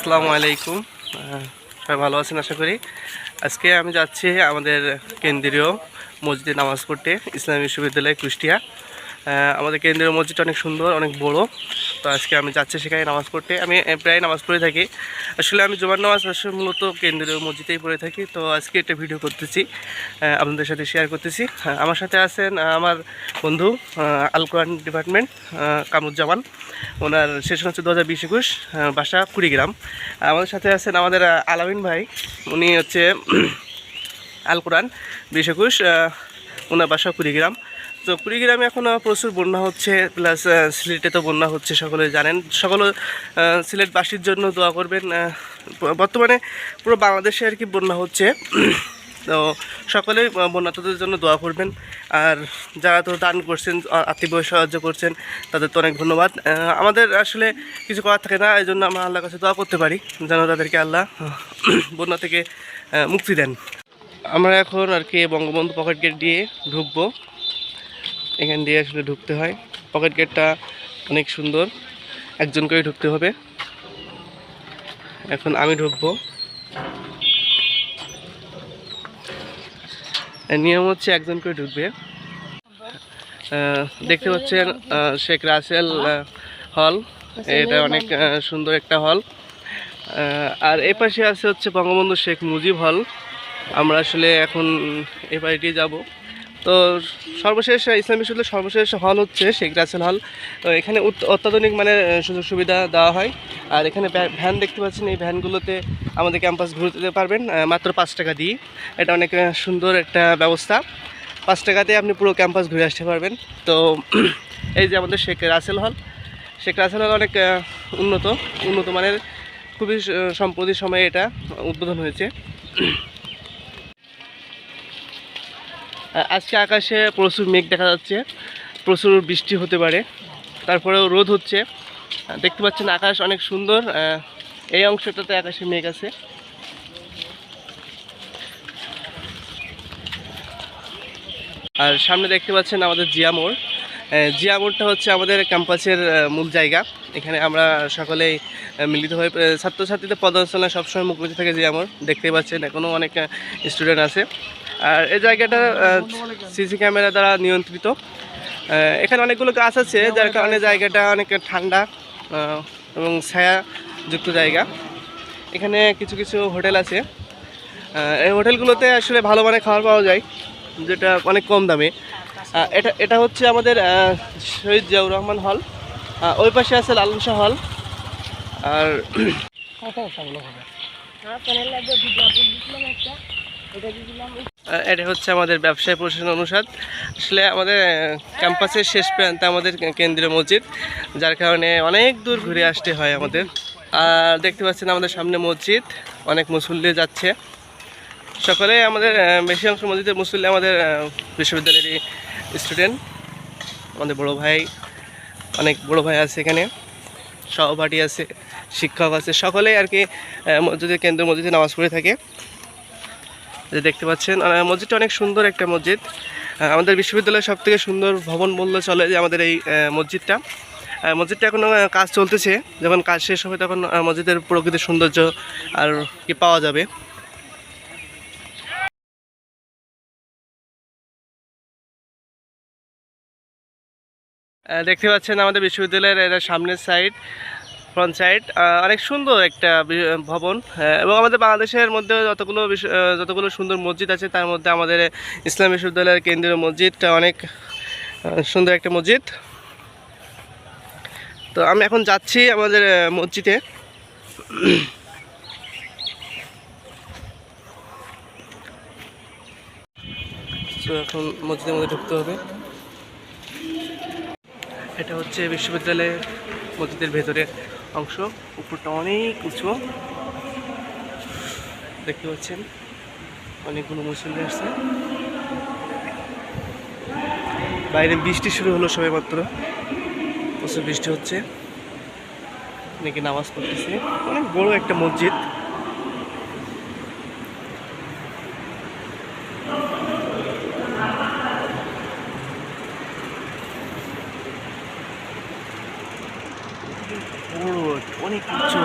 আসসালামু আলাইকুম। সবাই ভালো আছেন আশা করি। আজকে আমি যাচ্ছি আমাদের কেন্দ্রীয় মসজিদে নামাজ পড়তে, ইসলামী বিশ্ববিদ্যালয় কুষ্টিয়া। আমাদের কেন্দ্রীয় মসজিদটা অনেক সুন্দর, অনেক বড়। তো আজকে আমি যাচ্ছি সেখানে নামাজ পড়তে। আমি প্রায় নামাজ পড়ে থাকি। আসলে আমি জুমার নামাজ আসলে মূলত কেন্দ্রীয় মসজিদেই পড়ে থাকি। তো আজকে একটা ভিডিও করতেছি, আপনাদের সাথে শেয়ার করতেছি। আমার সাথে আছেন আমার বন্ধু আল কোরআন ডিপার্টমেন্ট কামরুজ্জামান। ওনার সেশন হচ্ছে 2020-21, বাসা কুড়িগ্রাম। আমাদের সাথে আছেন আমাদের আলামিন ভাই, উনি হচ্ছে আল কোরআন 20-21, ওনার বাসা কুড়িগ্রাম। তো কুড়িগ্রামে এখন প্রচুর বন্যা হচ্ছে, প্লাস সিলেটে তো বন্যা হচ্ছে, সকলে জানেন। সকলে সিলেটবাসীর জন্য দোয়া করবেন। বর্তমানে পুরো বাংলাদেশে আর কি বন্যা হচ্ছে। তো সকলেই বন্যাতদের জন্য দোয়া করবেন। আর যারা তো দান করছেন, আর্থিকভাবে সাহায্য করছেন, তাদের তো অনেক ধন্যবাদ। আমাদের আসলে কিছু করার থাকে না, এই জন্য আমরা আল্লাহর কাছে দোয়া করতে পারি যেন তাদেরকে আল্লাহ বন্যা থেকে মুক্তি দেন। আমরা এখন আর কি বঙ্গবন্ধু পকেট গেট দিয়ে ঢুকবো। এখান দিয়ে আসলে ঢুকতে হয়। পকেট গেটটা অনেক সুন্দর, একজন করে ঢুকতে হবে। এখন আমি ঢুকবো। নিয়ম হচ্ছে একজন করে ঢুকবে। দেখতে পাচ্ছেন শেখ রাসেল হল, এটা অনেক সুন্দর একটা হল। আর এই পাশে আছে হচ্ছে বঙ্গবন্ধু শেখ মুজিব হল। আমরা আসলে এখন এই বাড়িটি যাব। তো সর্বশেষ ইসলামী বিশ্ববিদ্যালয়ের সর্বশেষ হল হচ্ছে শেখ রাসেল হল। তো এখানে অত্যাধুনিক মানে সুযোগ সুবিধা দেওয়া হয়। আর এখানে ভ্যান দেখতে পাচ্ছেন, এই ভ্যানগুলোতে আমাদের ক্যাম্পাস ঘুরতে পারবেন মাত্র 5 টাকা দিয়ে। এটা অনেক সুন্দর একটা ব্যবস্থা। 5 টাকাতে আপনি পুরো ক্যাম্পাস ঘুরে আসতে পারবেন। তো এই যে আমাদের শেখ রাসেল হল, শেখ রাসেল হল অনেক উন্নত মানের, খুবই সম্প্রতি সময়ে এটা উদ্বোধন হয়েছে। আজকে আকাশে প্রচুর মেঘ দেখা যাচ্ছে, প্রচুর বৃষ্টি হতে পারে, তারপরেও রোদ হচ্ছে। দেখতে পাচ্ছেন আকাশ অনেক সুন্দর। এই অংশটাতে আকাশে মেঘ আছে। আর সামনে দেখতে পাচ্ছেন আমাদের জিয়া মোড়। জিয়া মোড়টা হচ্ছে আমাদের ক্যাম্পাসের মূল জায়গা। এখানে আমরা সকলেই মিলিত হয়ে ছাত্রছাত্রীদের পদার্চনা সবসময় মুখোমুখি থাকে জিয়া মোড়। দেখতেই পাচ্ছেন এখনও অনেক স্টুডেন্ট আছে। আর এই জায়গাটা সিসি ক্যামেরা দ্বারা নিয়ন্ত্রিত। এখানে অনেকগুলো গাছ আছে, যার কারণে জায়গাটা অনেক ঠান্ডা এবং ছায়াযুক্ত জায়গা। এখানে কিছু কিছু হোটেল আছে। এই হোটেলগুলোতে আসলে ভালো মানের খাবার পাওয়া যায়, যেটা অনেক কম দামে। এটা হচ্ছে আমাদের শহীদ জিয়াউর রহমান হল। ওই পাশে আছে লালন শাহ হল। আর এটা হচ্ছে আমাদের ব্যবসায় প্রশাসন অনুষদ। আসলে আমাদের ক্যাম্পাসের শেষ প্রান্তে আমাদের কেন্দ্রীয় মসজিদ, যার কারণে অনেক দূর ঘুরে আসতে হয় আমাদের। আর দেখতে পাচ্ছেন আমাদের সামনে মসজিদ, অনেক মুসল্লি যাচ্ছে। সকলে আমাদের বেশি অংশ মসজিদের মুসল্লি আমাদের বিশ্ববিদ্যালয়েরই স্টুডেন্ট। আমাদের বড় ভাই, অনেক বড় ভাই আছে এখানে, সহপাঠী আছে, শিক্ষক আছে, সকলেই আর কি মসজিদের কেন্দ্র মসজিদে নামাজ পড়ে থাকে। যে দেখতে পাচ্ছেন মসজিদটা অনেক সুন্দর একটা মসজিদ। আমাদের বিশ্ববিদ্যালয়ের সবথেকে সুন্দর ভবন বললে চলে যে আমাদের এই মসজিদটা। মসজিদটা এখনও কাজ চলতেছে, যখন কাজ শেষ হবে তখন মসজিদের প্রকৃতির সৌন্দর্য আর কি পাওয়া যাবে। দেখতে পাচ্ছেন আমাদের বিশ্ববিদ্যালয়ের এটা সামনের সাইড, ফ্রন্ট সাইড, অনেক সুন্দর একটা ভবন। এবং আমাদের বাংলাদেশের মধ্যে যতগুলো সুন্দর মসজিদ আছে, তার মধ্যে আমাদের ইসলামী বিশ্ববিদ্যালয়ের কেন্দ্রীয় মসজিদটা অনেক সুন্দর একটা মসজিদ। তো আমি এখন যাচ্ছি আমাদের মসজিদে। তো এখন মসজিদের মধ্যে ঢুকতে হবে। এটা হচ্ছে বিশ্ববিদ্যালয়ের মসজিদের ভেতরের অংশ। উপরটা অনেক উঁচু, দেখতে পাচ্ছেন অনেকগুলো মুসল্লি আসছে। বাইরে বৃষ্টি শুরু হলো সবে মাত্র, প্রচুর বৃষ্টি হচ্ছে, অনেকে নামাজ পড়তেছে। অনেক বড় একটা মসজিদ। বড় অনেক উঁচু।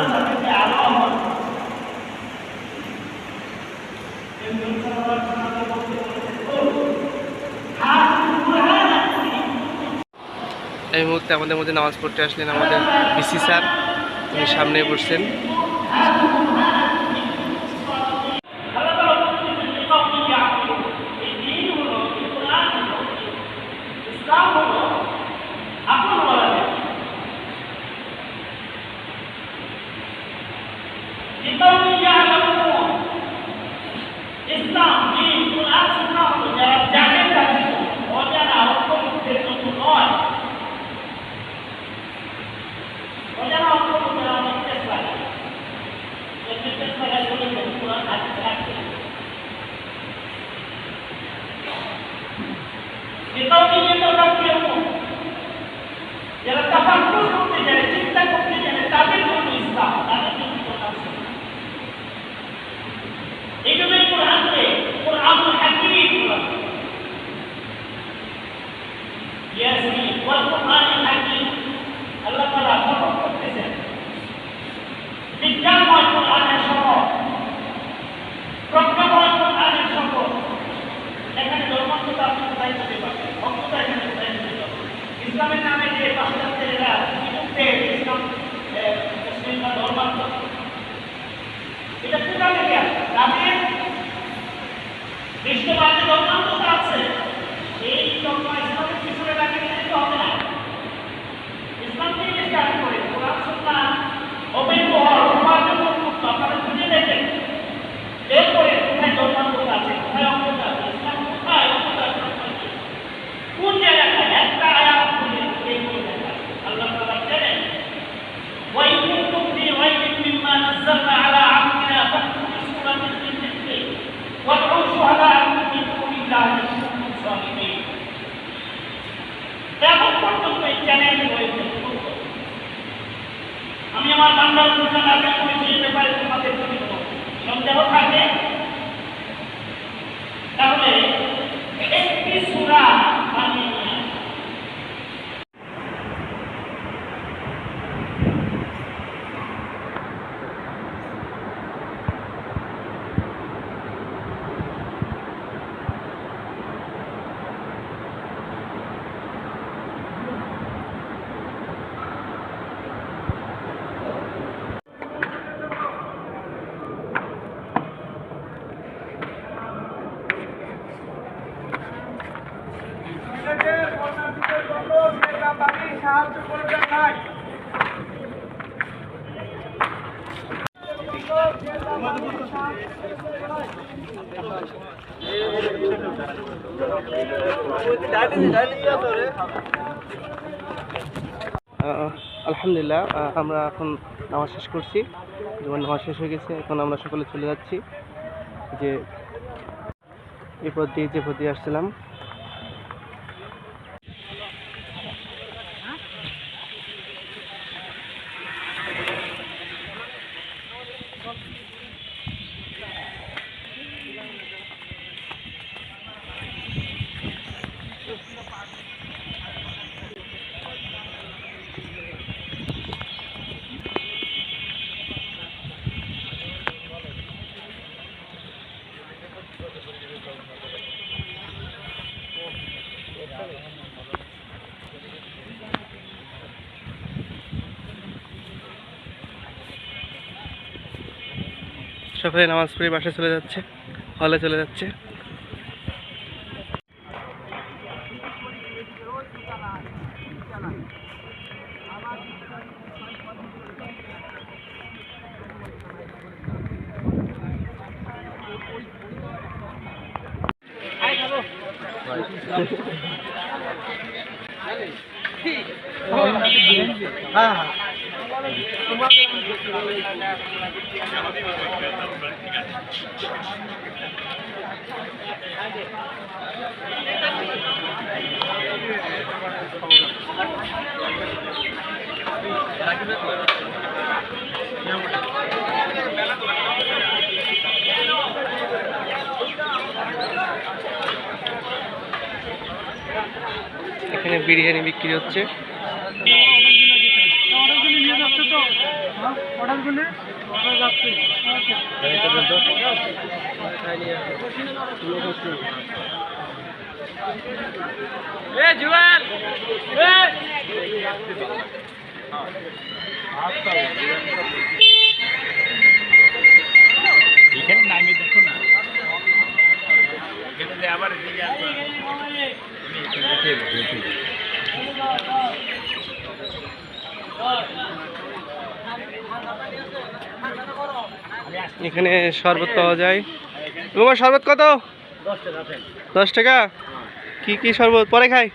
এই মুহূর্তে আমাদের মধ্যে নামাজ পড়তে আসলেন আমাদের বিসি স্যার, উনি সামনে বসছেন। যারা তাফাক্কুর করতে জানে, চিন্তা করতে জানে, তাদের জন্য ইসলাম, তাদের জন্য কোরআন। এই জন্যই কোরআনকে কোরআনুল হাকীম বলা হয়। ইয়াসিন ওয়াল কোরআনুল হাকীম, আল্লাহ তাআলা শপথ করতেছেন বিজ্ঞানময় কোরআনের শপথ, প্রজ্ঞাময় কোরআনের শপথ। এখানে ধর্মান্ততা আপনি কোথায় পেতে পারবেন? ভক্ততা এখানে কোথায় পেতে পারবেন? ইসলামের নামে যে পাশ্চাত্যেরা বিমুক্তে ইসলাম মুসলিমরা ধর্মান্তর, এটা কোথা থেকে আসে? তাদের বিশ্ববাদী ধর্মান্ততা আছে। এই ধর্ম ইসলামের পিছনে লাগিয়ে দিতে হবে না। ইসলাম থেকে স্টার্ট করে কোরআন সুন্নাহ অবৈধ হওয়ার সবার জন্য উন্মুক্ত। আপনারা খুঁজে দেখেন, এরপরে কোথায় ধর্মান্ততা আছে, কোথায় অজ্ঞতা আছে, ইসলাম কোথায় অজ্ঞতা আছে, কোন জায়গায় একটা আয়াত খুঁজে এই করে দেখা। আল্লাহ তাআলা বলেন, ওয়া ইন কুনতুম ফি রাইবিন মিম্মা নাযালনা আলা আবদিনা ফাতু বিসূরাতিন মিন মিসলিহি ওয়াদউ শুহাদাআকুম মিন দুনিল্লাহি ইন কুনতুম সাদিকিন। কেমন পর্যন্ত এই চ্যালেঞ্জ রয়েছে। আমি আমার বান্দার উপর নাযিল করেছি, এই ব্যাপারে তোমাদের যদি কোনো সন্দেহ থাকে তাহলে একটি সূরা বানিয়ে নিয়ে আসো। সাহায্য করবেন নাই। আলহামদুলিল্লাহ, আমরা এখন নামাজ শেষ করছি। যখন নামাজ শেষ হয়ে গেছে, এখন আমরা সকলে চলে যাচ্ছি যে এই পথ দিয়ে যে পথ দিয়ে আসছিলাম। সকলে নামাজ পড়ে বাসায় চলে যাচ্ছে, হলে চলে যাচ্ছে। এখানে বিরিয়ানি বিক্রি হচ্ছে। অর্ডারগুলি অর্ডার যাচ্ছে এ জুয়েল এখানে নামে দেখো না এখানে আবার এদিকে আসবে এখানে শরবত পাওয়া যায়। তোমার শরবত কত? 10 টাকা। কি কি শরবত পরে খাই?